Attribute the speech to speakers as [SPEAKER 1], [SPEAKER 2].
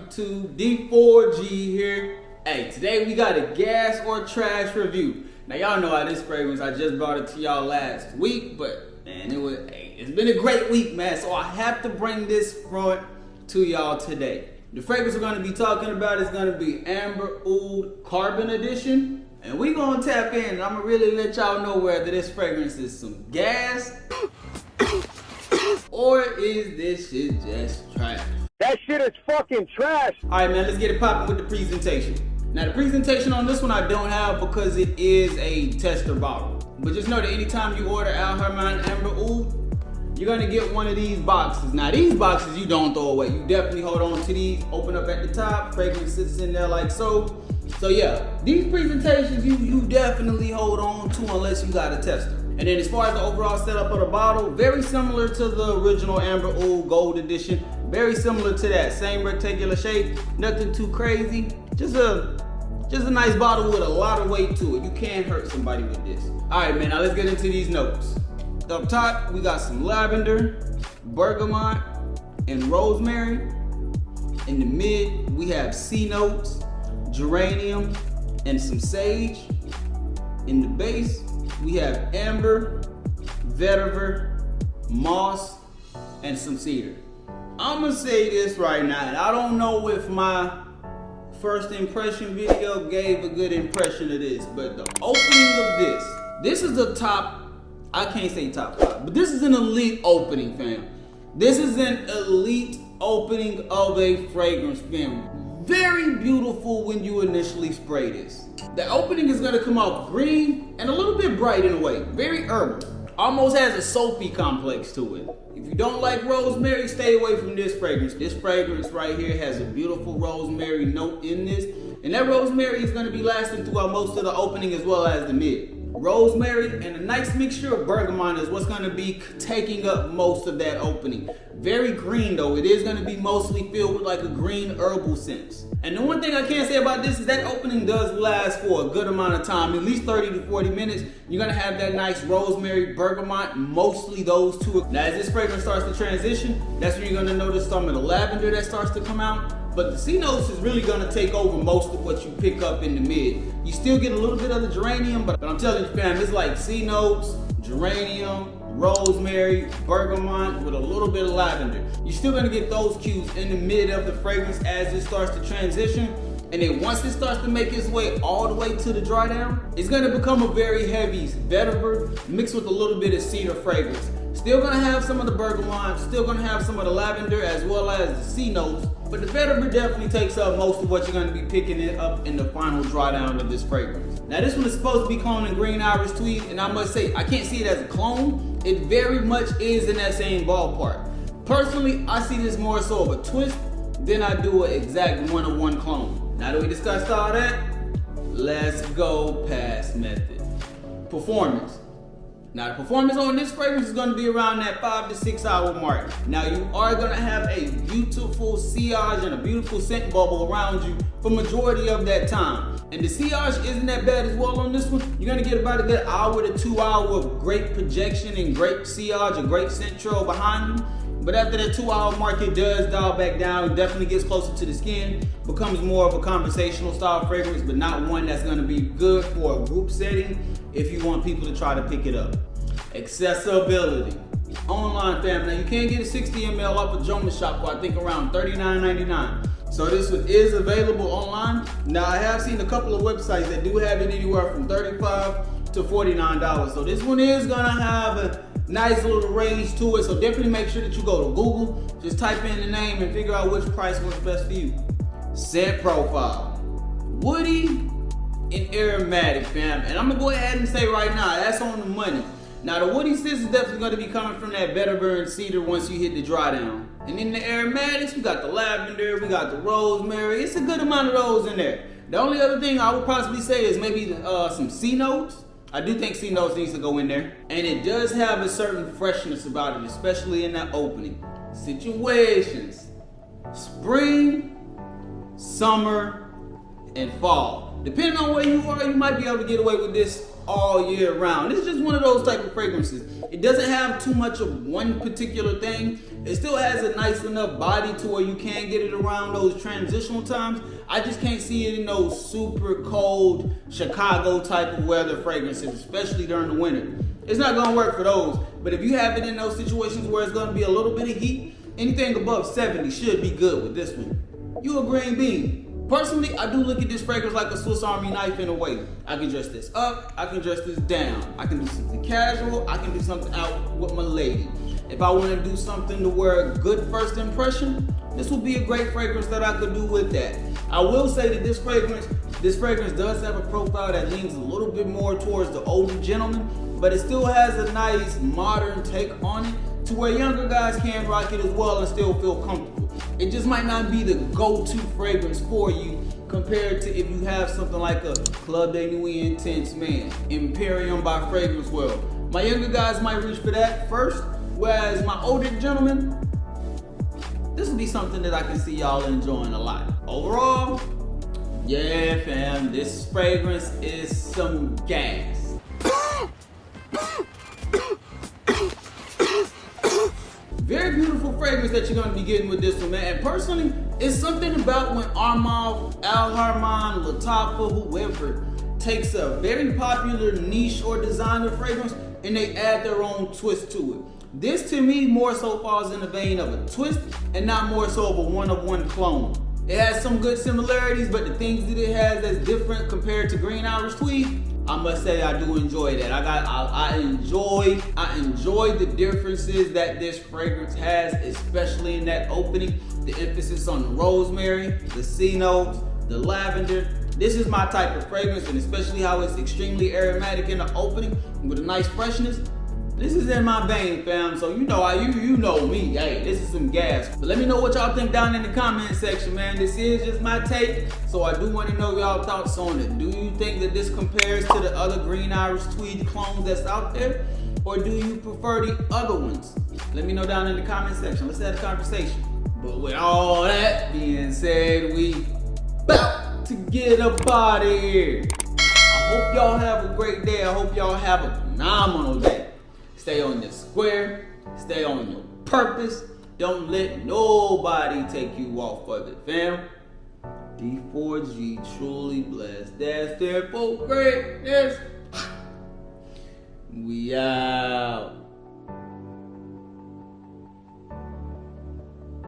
[SPEAKER 1] YouTube? D4G here. Hey, today we got a gas or trash review. Now y'all know how this fragrance, I just brought it to y'all last week, but man, it's been a great week, man. So I have to bring this front to y'all today. The fragrance we're gonna be talking about is gonna be Amber Oud Carbon Edition. And we gonna tap in and I'm gonna really let y'all know whether this fragrance is some gas or is this shit just trash.
[SPEAKER 2] That shit is fucking trash.
[SPEAKER 1] Alright man, let's get it popping with the presentation. Now the presentation on this one I don't have because it is a tester bottle. But just know that anytime you order Al Herman Amber Oud, you're gonna get one of these boxes. Now these boxes you don't throw away. You definitely hold on to these, open up at the top, fragrance sits in there like so. So yeah, these presentations you definitely hold on to unless you got a tester. And then as far as the overall setup of the bottle, very similar to the original Amber Oud Gold Edition. Very similar to that, same rectangular shape, nothing too crazy. Just a nice bottle with a lot of weight to it. You can't hurt somebody with this. All right, man, now let's get into these notes. Up top, we got some lavender, bergamot, and rosemary. In the mid, we have C notes, geranium, and some sage. In the base, we have amber, vetiver, moss, and some cedar. I'm gonna say this right now, and I don't know if my first impression video gave a good impression of this, but the opening of this is a top, I can't say top 5, but this is an elite opening, fam. This is an elite opening of a fragrance, fam. Very beautiful when you initially spray this. The opening is gonna come out green and a little bit bright in a way, very herbal. Almost has a soapy complex to it. If you don't like rosemary, stay away from this fragrance. This fragrance right here has a beautiful rosemary note in this. And that rosemary is gonna be lasting throughout most of the opening as well as the mid. Rosemary and a nice mixture of bergamot is what's gonna be taking up most of that opening. Very green though, it is gonna be mostly filled with like a green herbal sense. And the one thing I can say about this is that opening does last for a good amount of time, at least 30 to 40 minutes. You're gonna have that nice rosemary, bergamot, mostly those two. Now as this fragrance starts to transition, that's when you're gonna notice some of the lavender that starts to come out. But the C notes is really gonna take over most of what you pick up in the mid. You still get a little bit of the geranium, but I'm telling you fam, it's like C notes, geranium, rosemary, bergamot with a little bit of lavender. You're still gonna get those cues in the mid of the fragrance as it starts to transition. And then once it starts to make its way all the way to the dry down, it's gonna become a very heavy vetiver mixed with a little bit of cedar fragrance. Still gonna have some of the bergamot, still gonna have some of the lavender as well as the C notes, but the vetiver definitely takes up most of what you're gonna be picking it up in the final dry down of this fragrance. Now this one is supposed to be cloned in Green Irish Tweed, and I must say, I can't see it as a clone. It very much is in that same ballpark. Personally, I see this more so of a twist than I do an exact one-of-one clone. Now that we discussed all that, let's go past method. Performance. Now the performance on this fragrance is gonna be around that 5 to 6 hour mark. Now you are gonna have a beautiful sillage and a beautiful scent bubble around you for majority of that time. And the sillage isn't that bad as well on this one. You're gonna get about a good hour to 2 hours of great projection and great sillage and great scent trail behind you. But after that 2 hour mark, it does dial back down. It definitely gets closer to the skin, becomes more of a conversational style fragrance, but not one that's gonna be good for a group setting if you want people to try to pick it up. Accessibility. Online fam, now you can get a 60 ml off of Joma Shop for I think around $39.99. So this one is available online. Now I have seen a couple of websites that do have it anywhere from $35 to $49. So this one is gonna have a nice little range to it. So definitely make sure that you go to Google, just type in the name and figure out which price works best for you. Scent profile. Woody and aromatic fam. And I'm gonna go ahead and say right now, that's on the money. Now the woody scent is definitely going to be coming from that vetiver and cedar once you hit the dry down. And in the aromatics, we got the lavender, we got the rosemary. It's a good amount of those in there. The only other thing I would possibly say is maybe some C notes. I do think C notes needs to go in there. And it does have a certain freshness about it, especially in that opening. Situations. Spring, summer, and fall. Depending on where you are, you might be able to get away with this all year round. This is just one of those type of fragrances. It doesn't have too much of one particular thing. It still has a nice enough body to where you can get it around those transitional times. I just can't see it in those super cold Chicago type of weather fragrances, especially during the winter. It's not gonna work for those. But if you have it in those situations where it's gonna be a little bit of heat, anything above 70 should be good with this one. You a green bean. Personally, I do look at this fragrance like a Swiss Army knife in a way. I can dress this up, I can dress this down. I can do something casual, I can do something out with my lady. If I want to do something to wear a good first impression, this would be a great fragrance that I could do with that. I will say that this fragrance does have a profile that leans a little bit more towards the older gentleman, but it still has a nice modern take on it to where younger guys can rock it as well and still feel comfortable. It just might not be the go-to fragrance for you compared to if you have something like a Club de Nuit Intense Man, Imperium by Fragrance World. My younger guys might reach for that first, whereas my older gentlemen, this would be something that I can see y'all enjoying a lot. Overall, yeah fam, this fragrance is some gas. Very beautiful fragrance that you're gonna be getting with this one, man. And personally, it's something about when Armand, Al Harman, Lattafa, whoever takes a very popular niche or designer fragrance and they add their own twist to it. This to me more so falls in the vein of a twist and not more so of a one-of-one clone. It has some good similarities, but the things that it has that's different compared to Green Irish Tweed, I must say I do enjoy that. I enjoy the differences that this fragrance has, especially in that opening. The emphasis on the rosemary, the C notes, the lavender. This is my type of fragrance, and especially how it's extremely aromatic in the opening with a nice freshness. This is in my vein, fam. So you know me. Hey, this is some gas. But let me know what y'all think down in the comment section, man. This is just my take, so I do want to know y'all thoughts on it. Do you think that this compares to the other Green Irish Tweed clones that's out there, or do you prefer the other ones? Let me know down in the comment section. Let's have a conversation. But with all that being said, we about to get up out of here. I hope y'all have a great day. I hope y'all have a phenomenal day. Stay on your square, stay on your purpose. Don't let nobody take you off of it, fam. D4G, truly blessed. That's there for greatness. We out.